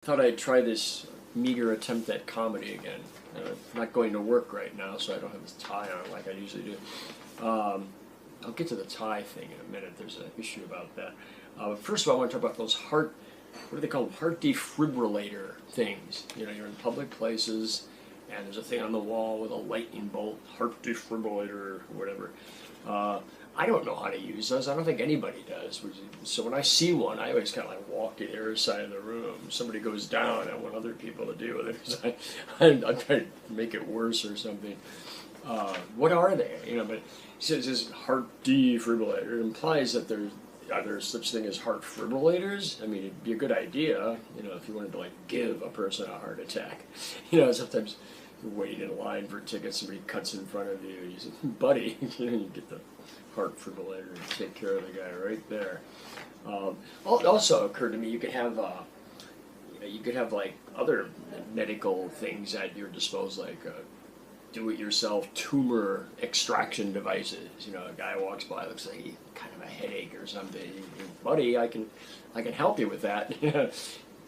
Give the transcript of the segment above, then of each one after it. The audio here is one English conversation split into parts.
Thought I'd try this meager attempt at comedy again. Not going to work right now, so I don't have this tie on like I usually do. I'll get to the tie thing in a minute. There's an issue about that. But first of all, I want to talk about those what do they call them? Heart defibrillator things. You know, you're in public places, and there's a thing on the wall with a lightning bolt, heart defibrillator, or whatever. I don't know how to use those. I don't think anybody does. So when I see one, I always kind of like walk to the other side of the room. Somebody goes down, I want other people to deal with it because I'm trying to make it worse or something. What are they? You know, but it says heart defibrillator. It implies that are there such thing as heart fibrillators? I mean, it'd be a good idea, you know, if you wanted to like give a person a heart attack. You know, sometimes you're waiting in line for tickets, somebody cuts in front of you, you say, buddy, you know, you get the heart defibrillator and take care of the guy right there. Also occurred to me you could have like other medical things at your disposal, like do-it-yourself tumor extraction devices. You know, a guy walks by, looks like he kind of a headache or something. Buddy, I can help you with that.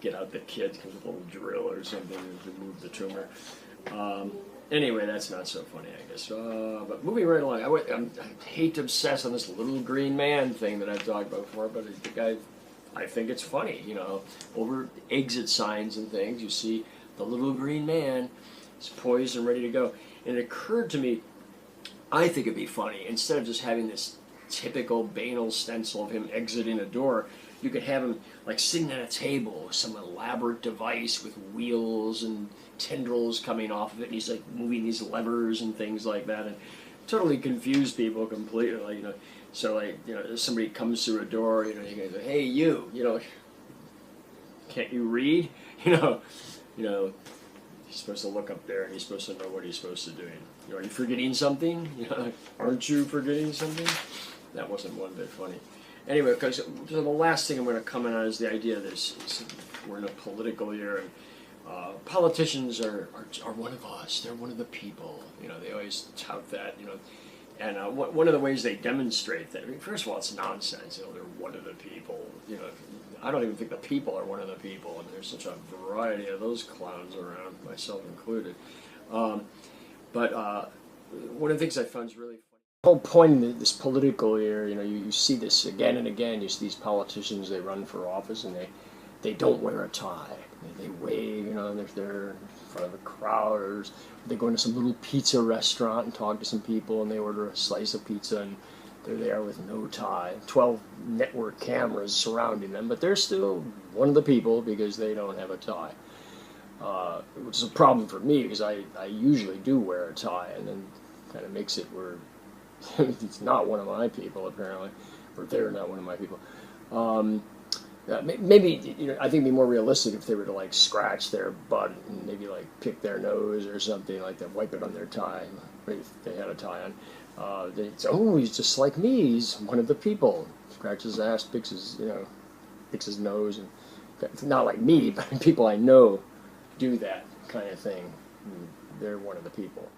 Get out the kit, comes with a little drill or something to remove the tumor. Anyway, that's not so funny, I guess. But moving right along, I hate to obsess on this little green man thing that I've talked about before, but I think it's funny. You know, over exit signs and things, you see the little green man is poised and ready to go. And it occurred to me, I think it'd be funny, instead of just having this typical banal stencil of him exiting a door, you could have him like sitting at a table with some elaborate device with wheels and tendrils coming off of it, and he's like moving these levers and things like that, and totally confuse people completely. Like, you know, so like, you know, if somebody comes through a door, you know, you go, hey you know, can't you read? You know, he's supposed to look up there and he's supposed to know what he's supposed to do. You know, are you forgetting something? You know, aren't you forgetting something? That wasn't one bit funny. Anyway, because the last thing I'm going to comment on is the idea that we're in a political year, and politicians are one of us. They're one of the people. You know, they always tout that. You know, and one of the ways they demonstrate that. I mean, first of all, it's nonsense. You know, they're one of the people. You know, I don't even think the people are one of the people, and there's such a variety of those clowns around, myself included. But one of the things I found is really funny. The whole point of this political year, you know, you see this again and again. You see these politicians, they run for office, and they don't wear a tie. They wave, you know, and they're in front of a crowd, or they go into some little pizza restaurant and talk to some people, and they order a slice of pizza, and they're there with no tie. 12 network cameras surrounding them, but they're still one of the people because they don't have a tie. Which is a problem for me because I usually do wear a tie, and then kind of makes it where it's not one of my people, apparently, or they're not one of my people. Maybe, you know, I think it'd be more realistic if they were to like scratch their butt and maybe like pick their nose or something like that, wipe it on their tie, if they had a tie on. They'd say, oh, he's just like me. He's one of the people. Scratches his ass, picks his nose, and not like me, but people I know do that kind of thing. They're one of the people.